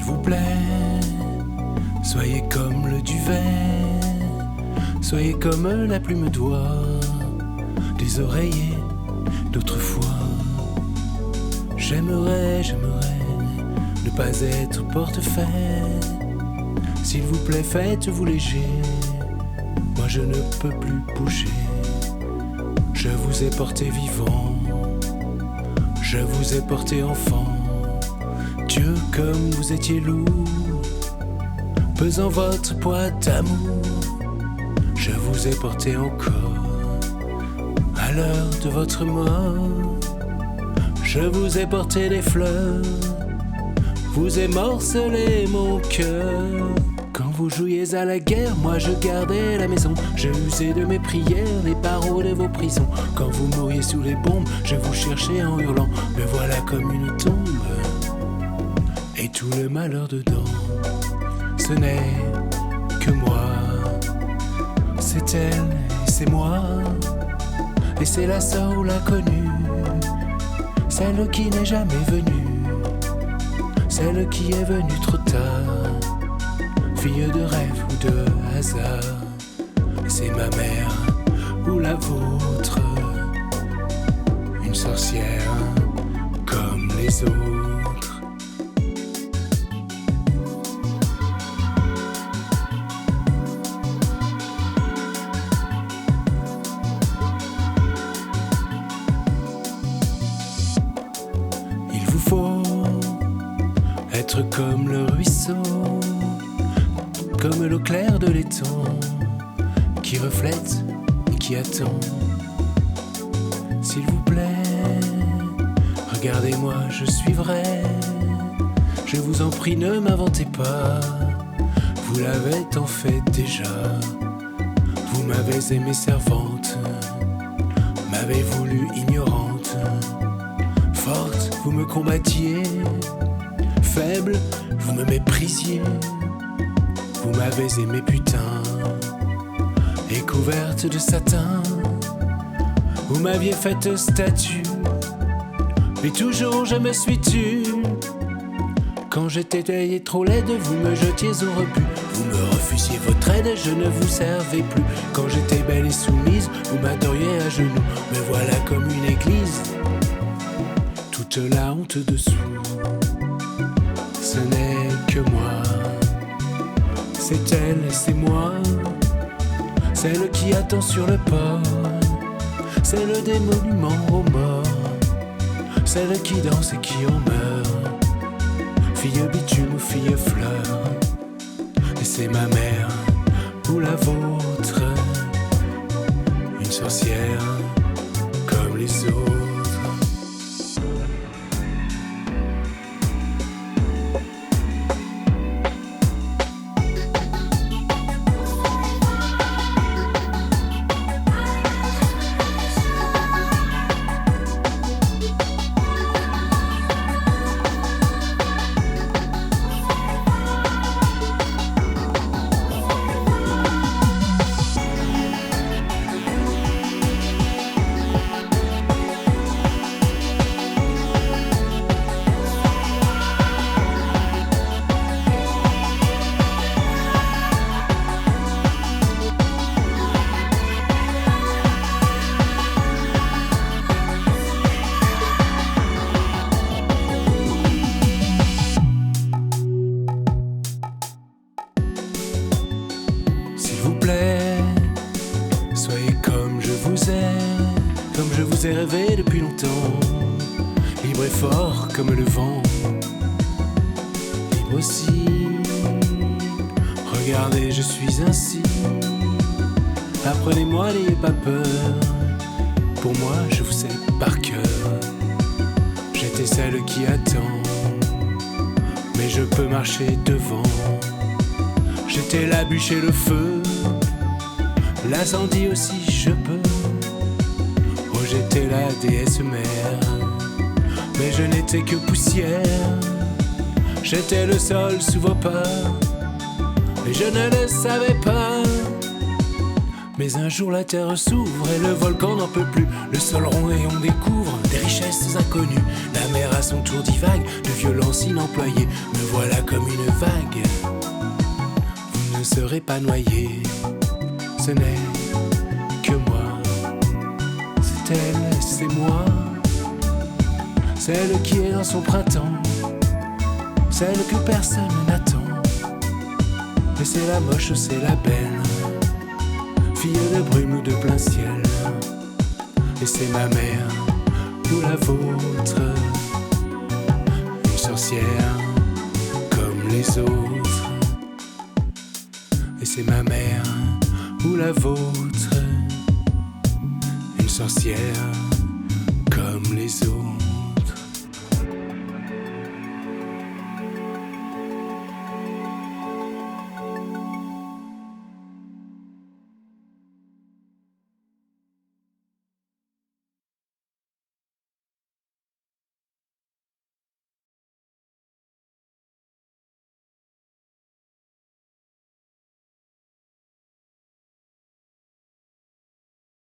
S'il vous plaît, soyez comme le duvet, soyez comme la plume d'oie des oreillers d'autrefois. J'aimerais ne pas être portefaix. S'il vous plaît, faites-vous léger, moi je ne peux plus bouger. Je vous ai porté vivant, je vous ai porté enfant. Dieu, comme vous étiez lourd, pesant votre poids d'amour, je vous ai porté encore. À l'heure de votre mort, je vous ai porté des fleurs, vous ai morcelé mon cœur. Quand vous jouiez à la guerre, moi je gardais la maison. J'ai usé de mes prières les barreaux de vos prisons. Quand vous mouriez sous les bombes, je vous cherchais en hurlant. Me voilà comme une tombe, et tout le malheur dedans. Ce n'est que moi, c'est elle et c'est moi. Et c'est la sœur l'inconnue, celle qui n'est jamais venue, celle qui est venue trop tard, fille de rêve ou de hasard. Et c'est ma mère ou la vôtre, une sorcière comme les autres. Il vous faut être comme le ruisseau, comme l'eau claire de l'étang, qui reflète et qui attend. S'il vous plaît, regardez-moi, je suis vrai. Je vous en prie, ne m'inventez pas, vous l'avez tant fait déjà. Vous m'avez aimée servante, m'avez voulu ignorante. Forte, vous me combattiez, faible, vous me méprisiez. Vous m'avez aimé putain, et couverte de satin. Vous m'aviez faite statue, mais toujours je me suis tue. Quand j'étais trop laide, vous me jetiez au rebut. Vous me refusiez votre aide, je ne vous servais plus. Quand j'étais belle et soumise, vous m'adoriez à genoux. Me voilà comme une église, toute la honte dessous. Ce n'est que moi, c'est elle et c'est moi, celle qui attend sur le port, celle des monuments aux morts, celle qui danse et qui en meurt, fille bitume ou fille fleur. Et c'est ma mère ou la vôtre, une sorcière comme les autres. Soyez comme je vous ai, comme je vous ai rêvé depuis longtemps, libre et fort comme le vent, libre aussi. Regardez, je suis ainsi, apprenez-moi, n'ayez pas peur, pour moi je vous sais par cœur. J'étais celle qui attend, mais je peux marcher devant. J'étais la bûche et le feu, l'incendie aussi je peux. Oh, j'étais la déesse mère, mais je n'étais que poussière. J'étais le sol sous vos pas, mais je ne le savais pas. Mais un jour la terre s'ouvre et le volcan n'en peut plus. Le sol rond et on découvre des richesses inconnues. La mer à son tour divague de violence inemployée. Me voilà comme une vague, vous ne serez pas noyé. Ce n'est que moi, c'est elle, c'est moi. Celle qui est dans son printemps, celle que personne n'attend. Mais c'est la moche, c'est la belle, fille de brume ou de plein ciel. Et c'est ma mère ou la vôtre, une sorcière comme les autres. Et c'est ma mère ou la vôtre, une sorcière comme les autres.